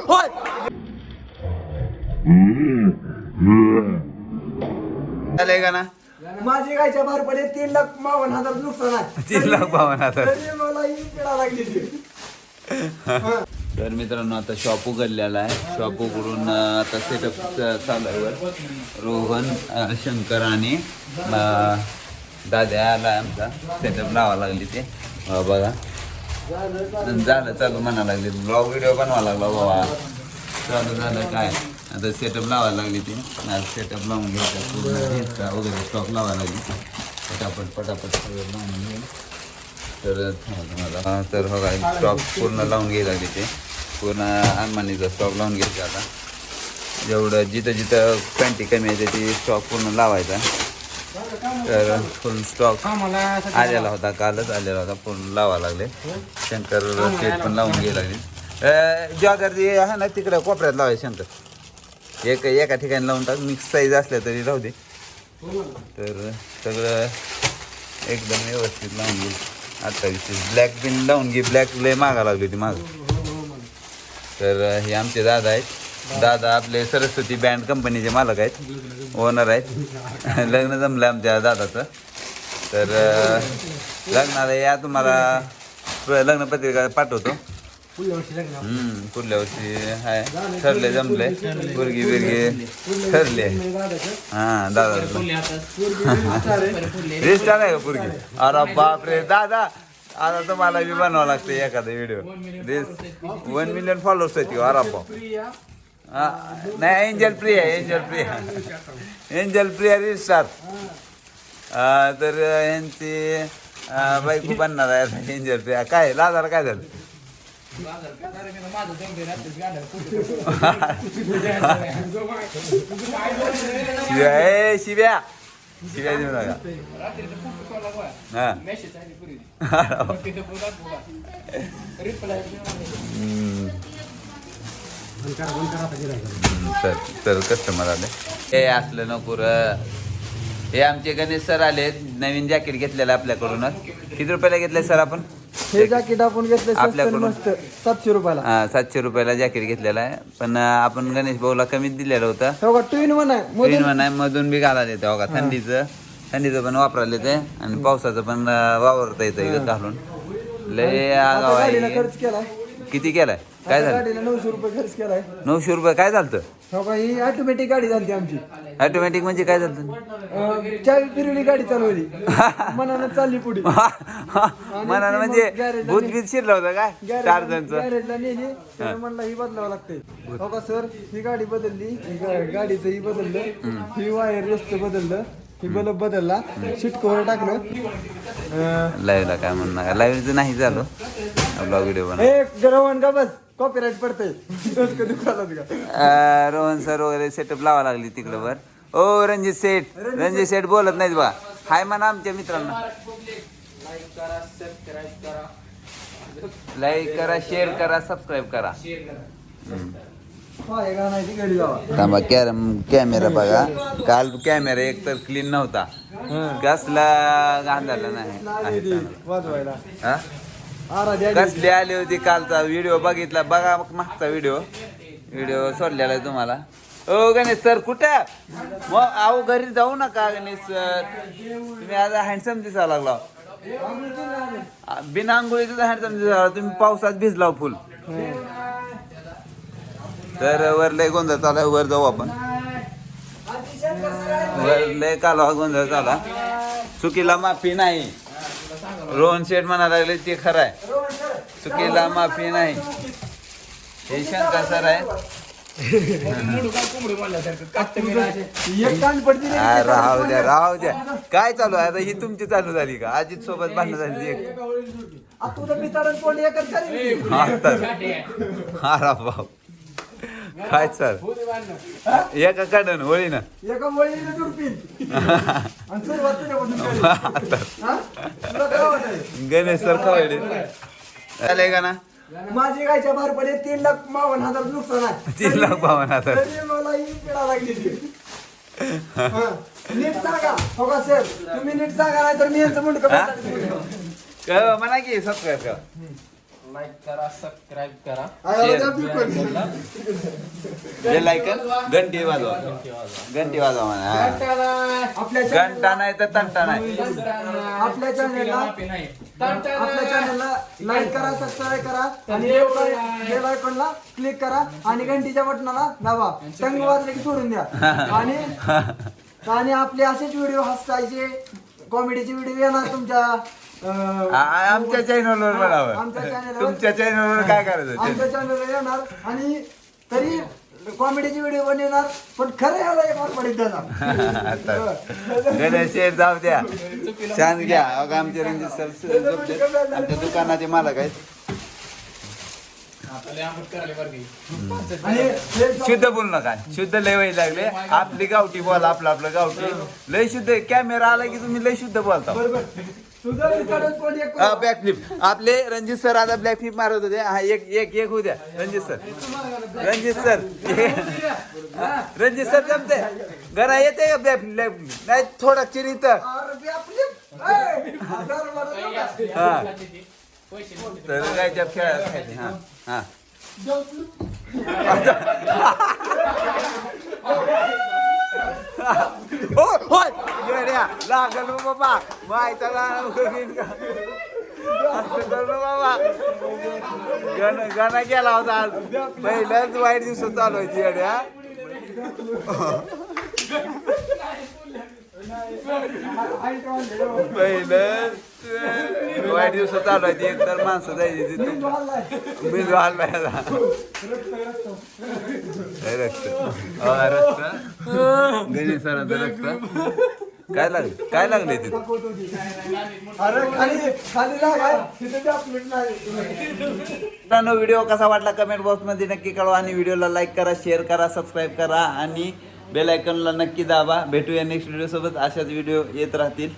होय चालेल का ना. माझी गायच्या बाहेर पडे 3,52,000 नुकसान आहे. 3,52,000. तरी मला ही पिढा लागली. तर मित्रांनो आता शॉप उघडलेला आहे. शॉप उघडून आता सेटअप चालू आहे. रोहन शंकर आणि दाद्या आला आमचा सेटअप लावा लागली ते बघा झालं चालू म्हणा लागले. ब्लॉग व्हिडिओ बनवा लागला बाबा चालू झालं काय आता सेटअप लावायला लागली ती. सेटअप लावून घ्यायचा पूर्ण वगैरे स्टॉक लावायला लागली पटापट सगळं लावून घेऊन तर तुम्हाला तर बघा स्टॉक पूर्ण लावून घ्यायला लागली ते पूर्ण अनमानीचा स्टॉक लावून घ्यायचा. आता जेवढं जिथं पॅन्टी कमी येते ती स्टॉक पूर्ण लावायचा. तर फुल स्टॉक आलेला होता कालच आलेला होता पूर्ण लावा लागले. शंकर सेट पण लावून घ्यायला लागले. जॉगर जे आहे ना तिकडे कोपऱ्यात लावायचे शंकर एका ठिकाणी लावून टाक. मिक्स साईज असल्या तरी राहू दे. तर सगळं एकदम व्यवस्थित लावून घे. 28 ब्लॅक पिन लावून घे. ब्लॅक लय मागा लागली होती मागं. तर हे आमचे दादा आहेत. दादा आपले सरस्वती बँड कंपनीचे मालक आहेत ओनर आहेत. लग्न जमलं आमच्या दादाचं. तर लग्नाला या तुम्हाला लग्नपत्रिका पाठवतो. पुढल्या वर्षी आहे ठरले जमले पोरगी बिरगी ठरले. हां दादा रिस्टार आहे का पोरगी. अरे बापरे दादा आता तुम्हाला बी बनवावं लागतं एखादा व्हिडिओ. 1 मिलियन फॉलोअर्स आहेत की अरे बाप. नाही एंजल प्रिया रिस्टार. तर यांची बायको बनणार आहे एंजल प्रिया. काय लाजाला काय झालं शिव्या देऊ नका. तर कस्टमर आले हे असलं नको र. हे आमचे गणेश सर आले. नवीन जॅकेट घेतलेलं आपल्याकडूनच. किती रुपयाला घेतलंय सर आपण हे जॅकेट आपण घेतलं आपल्याकडून? मस्त 700 रुपयाला. 700 रुपयाला जॅकेट घेतलेला आहे. पण आपण गणेश भाऊला कमीच दिलेलं होतं. टू इन वन आहे. मधून बी घालायला येतं बघा. थंडीचं पण वापरायला येते आणि पावसाचं पण वावरता येतं घालून. लय आगाव आहे. खर्च केलाय किती केलाय काय झालं. गाडीला 900 रुपये खर्च केलाय. 900 रुपये काय झालं. ही ऑटोमॅटिक गाडी झाली आमची. ऑटोमॅटिक म्हणजे काय झालं. चावी फिरवली गाडी चालवली मनानं चालली पुढे. मनानं म्हणजे भूतगीत शिरलं होतं काय 4 जणचं. गॅरेजला नेली तर म्हणला ही बदलावं लागतंय. हो का सर ही गाडी बदलली. गाडीचं ही बदललं. ही वायर रेस्ट बदललं. ही बल्ब बदलला. सीट कव्हर टाकलं. लाईव्हला काय म्हणणार लाईव्हचं नाही झालं आपला व्हिडिओ बनव. रोहन का बस कॉपीराईट पडतंय. रोहन सर वगैरे सेटअप लावा लागली तिकडं वर. ओ रणजित सेठ बोलत नाहीत बघा. हाय म्हणा आमच्या मित्रांना. लाईक करा शेअर करा सबस्क्राईब करा. थांबा कॅमेरा बघा. काल कॅमेरा एक तर क्लीन नव्हता. कसला गांधारला नाही. कसली आली होती कालचा व्हिडिओ बघितला बघा मागचा व्हिडिओ सोडलेला आहे तुम्हाला. ओ गणेश सर कुठं मग आहो घरी जाऊ नका गणेश सर. तुम्ही आज हँडसम दिसायला लागला. बिना आंघोळीचं हँडसम दिसायला. तुम्ही पावसात भिजला फुल. तर वर लय गोंधळ चालू वर जाऊ आपण. वर लय कालवा गोंधळ चाला. चुकीला माफी नाही. रोहन शेठ म्हणायला लागले ते खरं आहे. चुकीला माफी नाही. हे शंकर सर आहे. राहू द्या काय चालू आहे आता. ही तुमची चालू झाली का अजित सोबत भांडण झाली. हा बाप काय सर एका काढून होळी ना गणेश सर खवडे चालेल का ना. माझी गायच्या बाहेर पडे 3,52,000 नुकसान आहे. 3,52,000. मला ही पिढा लागली. नीट सांगा हो का सर. तुम्ही नीट सांगा नाही तर मी यांचं मुंडकं म्हणा की सबस्क्राईब करा. लाईक करा सबस्क्राईब करा बेल आयकॉन घंटी वाजवा घंटी वाजवा म्हणा आपल्या घंटा नाही तर तंटा नाही आपल्या चॅनलला लाईक करा सबस्क्राईब करा आणि बेल आयकॉनला क्लिक करा आणि घंटीच्या बटनाला दाबा टंग वाजले की सोडून द्या आणि आपले असेच व्हिडिओ हसायचे कॉमेडीचे व्हिडिओ येणार तुमच्या आमच्या चॅनलवर बनावं आमच्या चॅनलवर तुमच्या चॅनलवर काय करायचं आमच्या चॅनलवर येणार आणि तरी कॉमेडीचे व्हिडिओ पण येणार पण खरं याला एक मार्क पडेल त्याला गणेश शेठ जाऊ द्या छान घ्या अगं आमचे रणजित सर आमच्या दुकानाचे मालक आहेत शुद्ध बोल नका शुद्ध लय वाईट लागले आपली गावठी बोला आपलं गावठी लय शुद्ध कॅमेरा आला की तुम्ही लय शुद्ध बोलता बॅकफ्लिप आपले रणजित सर आता बॅकफ्लिप मारत होते हा एक होऊ द्या रणजित सर रणजित सर जमते घरा येते का बॅकफ्लिप नाही थोडा चिरीत हा तर काय खेळायचे हा हा होय लागल बाबा माहिती बाबा गाणं गेला होता आज पहिलंच वाईट दिवस चालू व्हायची येड्या पहिलं वाईट दिवस चालू व्हायची एकतर माणसं जायची तिथे बिंदू हलवायला रक्त रक्त गणेश सरांचं रक्त काय लागले तिथे मित्रांनो व्हिडिओ कसा वाटला कमेंट बॉक्स मध्ये नक्की कळवा आणि व्हिडिओला लाईक करा शेअर करा सबस्क्राईब करा आणि बेल आयकॉनला नक्की दाबा भेटूया नेक्स्ट व्हिडिओ सोबत अशाच व्हिडिओ येत राहतील